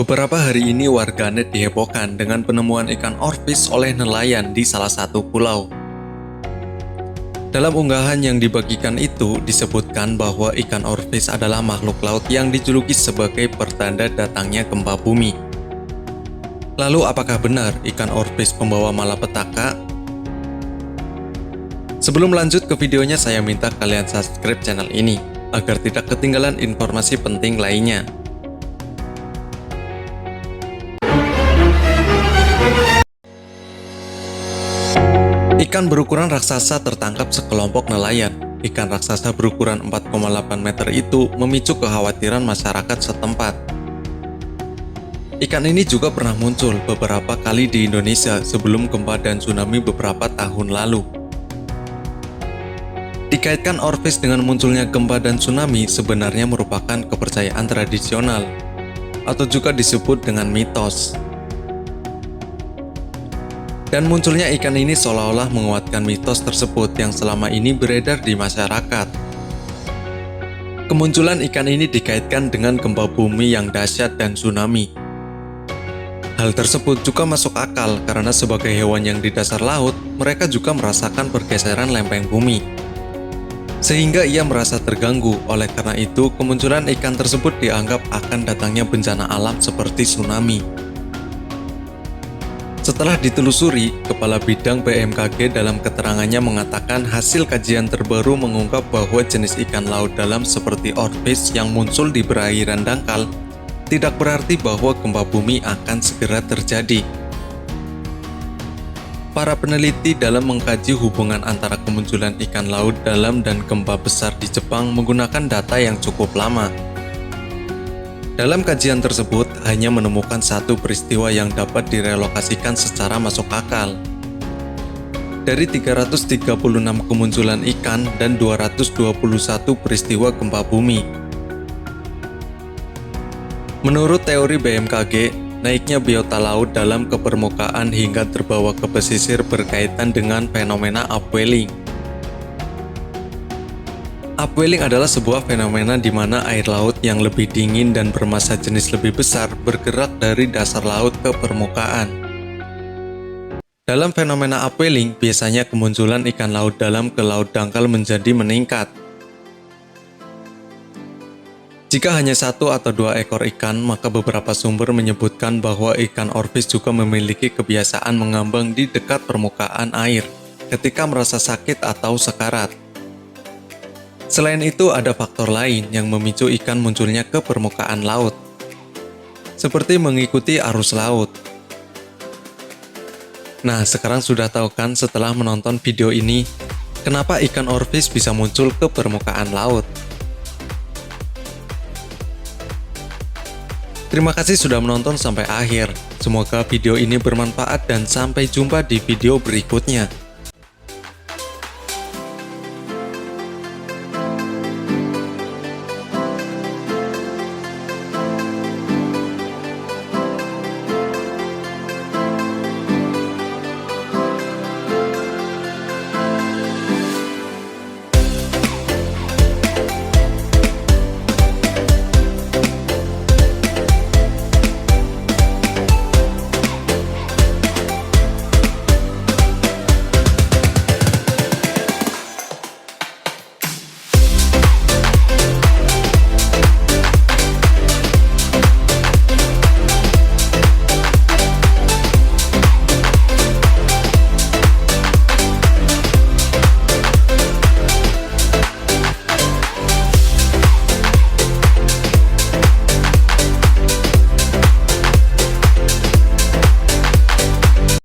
Beberapa hari ini warganet dihebohkan dengan penemuan ikan orfish oleh nelayan di salah satu pulau. Dalam unggahan yang dibagikan itu disebutkan bahwa ikan orfish adalah makhluk laut yang dijuluki sebagai pertanda datangnya gempa bumi. Lalu apakah benar ikan orfish pembawa malapetaka? Sebelum lanjut ke videonya, saya minta kalian subscribe channel ini agar tidak ketinggalan informasi penting lainnya. Ikan berukuran raksasa tertangkap sekelompok nelayan. Ikan raksasa berukuran 4,8 meter itu memicu kekhawatiran masyarakat setempat. Ikan ini juga pernah muncul beberapa kali di Indonesia sebelum gempa dan tsunami beberapa tahun lalu. Dikaitkan orfish dengan munculnya gempa dan tsunami sebenarnya merupakan kepercayaan tradisional, atau juga disebut dengan mitos. Dan munculnya ikan ini seolah-olah menguatkan mitos tersebut yang selama ini beredar di masyarakat. Kemunculan ikan ini dikaitkan dengan gempa bumi yang dahsyat dan tsunami. Hal tersebut juga masuk akal karena sebagai hewan yang di dasar laut, mereka juga merasakan pergeseran lempeng bumi. Sehingga ia merasa terganggu, oleh karena itu kemunculan ikan tersebut dianggap akan datangnya bencana alam seperti tsunami. Setelah ditelusuri, Kepala Bidang BMKG dalam keterangannya mengatakan hasil kajian terbaru mengungkap bahwa jenis ikan laut dalam seperti orfish yang muncul di perairan dangkal tidak berarti bahwa gempa bumi akan segera terjadi. Para peneliti dalam mengkaji hubungan antara kemunculan ikan laut dalam dan gempa besar di Jepang menggunakan data yang cukup lama. Dalam kajian tersebut, hanya menemukan satu peristiwa yang dapat direlokasikan secara masuk akal. Dari 336 kemunculan ikan dan 221 peristiwa gempa bumi. Menurut teori BMKG, naiknya biota laut dalam ke permukaan hingga terbawa ke pesisir berkaitan dengan fenomena upwelling. Upwelling adalah sebuah fenomena di mana air laut yang lebih dingin dan bermassa jenis lebih besar bergerak dari dasar laut ke permukaan. Dalam fenomena upwelling, biasanya kemunculan ikan laut dalam ke laut dangkal menjadi meningkat. Jika hanya satu atau dua ekor ikan, maka beberapa sumber menyebutkan bahwa ikan orfish juga memiliki kebiasaan mengambang di dekat permukaan air ketika merasa sakit atau sekarat. Selain itu, ada faktor lain yang memicu ikan munculnya ke permukaan laut, seperti mengikuti arus laut. Nah, sekarang sudah tahu kan setelah menonton video ini, kenapa ikan orfish bisa muncul ke permukaan laut? Terima kasih sudah menonton sampai akhir. Semoga video ini bermanfaat dan sampai jumpa di video berikutnya.